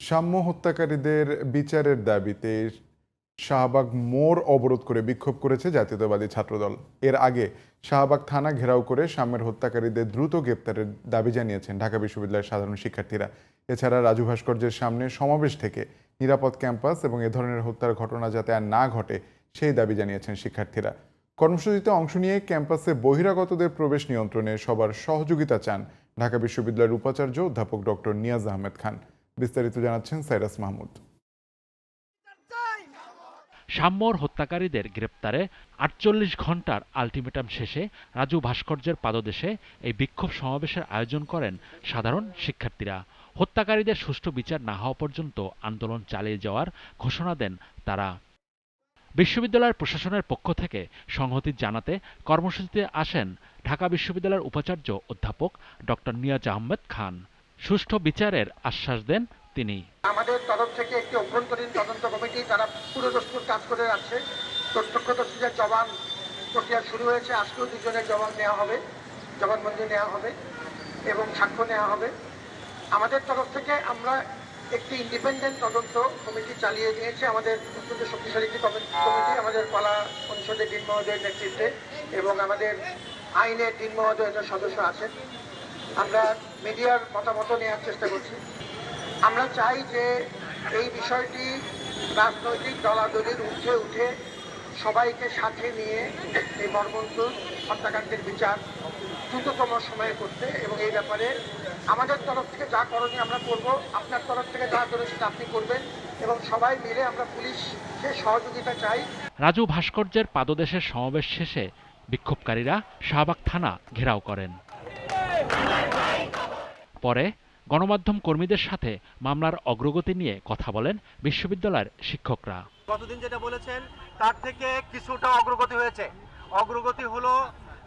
সাম্য হত্যাকারীদের বিচারের দাবিতে শাহবাগ মোড় অবরোধ করে বিক্ষোভ করেছে জাতীয়তাবাদী ছাত্রদল। এর আগে শাহবাগ থানা ঘেরাও করে সাম্যের হত্যাকারীদের দ্রুত গ্রেপ্তারের দাবি জানিয়েছেন ঢাকা বিশ্ববিদ্যালয়ের সাধারণ শিক্ষার্থীরা। এছাড়া রাজু ভাস্কর্যের সামনে সমাবেশ থেকে নিরাপদ ক্যাম্পাস এবং এ ধরনের হত্যার ঘটনা যাতে আর না ঘটে সেই দাবি জানিয়েছেন শিক্ষার্থীরা। কর্মসূচিতে অংশ নিয়ে ক্যাম্পাসে বহিরাগতদের প্রবেশ নিয়ন্ত্রণে সবার সহযোগিতা চান ঢাকা বিশ্ববিদ্যালয়ের উপাচার্য অধ্যাপক ডক্টর নিয়াজ আহমেদ খান। বিস্তারিত জানাচ্ছেন সাইরাস মাহমুদ। সাম্যর হত্যাকারীদের গ্রেপ্তারে ৪৮ ঘণ্টার আলটিমেটাম শেষে রাজু ভাস্কর্যের পাদদেশে এই বিক্ষোভ সমাবেশের আয়োজন করেন সাধারণ শিক্ষার্থীরা। হত্যাকারীদের সুষ্ঠু বিচার না হওয়া পর্যন্ত আন্দোলন চালিয়ে যাওয়ার ঘোষণা দেন তারা। বিশ্ববিদ্যালয়ের প্রশাসনের পক্ষ থেকে সংহতি জানাতে কর্মসূচিতে আসেন ঢাকা বিশ্ববিদ্যালয়ের উপাচার্য অধ্যাপক ডক্টর নিয়াজ আহমেদ খান। সুষ্ঠু বিচারের আশ্বাস দেন তিনি। আমাদের তরফ থেকে একটি অভ্যন্তরীণ তদন্ত কমিটি তারা পুরোদস্তুর কাজ করে যাচ্ছে। প্রত্যক্ষদর্শীদের জবান প্রক্রিয়া শুরু হয়েছে। আজকেও দুজনের জবানবন্দি নেওয়া হবে এবং সাক্ষ্য নেওয়া হবে। আমাদের তরফ থেকে আমরা একটি ইন্ডিপেন্ডেন্ট তদন্ত কমিটি চালিয়ে নিয়েছে। আমাদের অত্যন্ত শক্তিশালী একটি কমিটি, আমাদের কলা পরিষদের ডিন মহোদয়ের নেতৃত্বে এবং আমাদের আইনের ডিন মহোদয়ের সদস্য আছেন। আমরা মিডিয়ার মতামত নেওয়ার চেষ্টা করছি। আমরা চাই যে এই বিষয়টি রাজনৈতিক দলাদলির ঊর্ধ্বে উঠে সবাইকে সাথে নিয়ে এই মর্মন্তুদ হত্যাকাণ্ডের বিচার দ্রুততম সময়ে করতে, এবং এই ব্যাপারে আমাদের তরফ থেকে যা করণীয় আমরা করব, আপনার তরফ থেকে যা করণীয় সেটা আপনি করবেন, এবং সবাই মিলে আমরা পুলিশকে সহযোগিতা চাই। রাজু ভাস্কর্যের পাদদেশের সমাবেশ শেষে বিক্ষোভকারীরা শাহবাগ থানা ঘেরাও করেন। পরে গণমাধ্যম কর্মীদের সাথে মামলার অগ্রগতি নিয়ে কথা বলেন বিশ্ববিদ্যালয়ের শিক্ষকরা। গতদিন যেটা বলেছেন তার থেকে কিছুটা অগ্রগতি হয়েছে। অগ্রগতি হলো,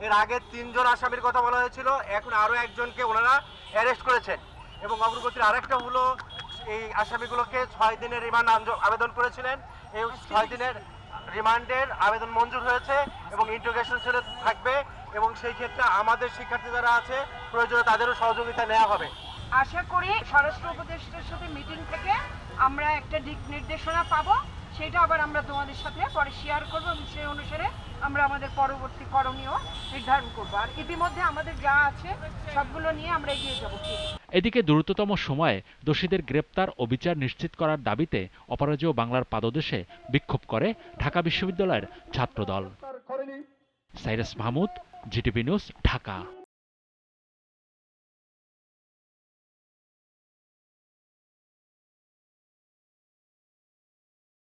এর আগে ৩ জন আসামির কথা বলা হয়েছিল, এখন আরো একজনকে ওনারা অ্যারেস্ট করেছেন। এবং অগ্রগতির আরেকটা হলো, এই আসামিগুলোকে ৬ দিনের রিমান্ড আবেদন করেছিলেন। এই ৬ দিনের রিমান্ডের আবেদন মঞ্জুর হয়েছে এবং ইন্টিগ্রেশন সেলে থাকবে, এবং সেই ক্ষেত্রে আমাদের শিক্ষার্থী যারা আছে প্রয়োজনে তাদেরও সহযোগিতা নেওয়া হবে। আশা করি স্বরাষ্ট্র উপদেষ্টার সাথে মিটিং থেকে আমরা একটা দিক নির্দেশনা পাবো, সেটা আবার আমরা তোমাদের সাথে পরে শেয়ার করবো এবং সেই অনুসারে আমরা আমাদের পরবর্তী করণীয় নির্ধারণ করবো। আর ইতিমধ্যে আমাদের যা আছে সবগুলো নিয়ে আমরা এগিয়ে যাবো। এদিকে দ্রুততম সময়ে দোষীদের গ্রেপ্তার ও বিচার নিশ্চিত করার দাবিতে অপরাজেয় বাংলার পাদদেশে বিক্ষোভ করে ঢাকা বিশ্ববিদ্যালয়ের ছাত্রদল। Cyrus Mahmud, GTV news, Dhaka.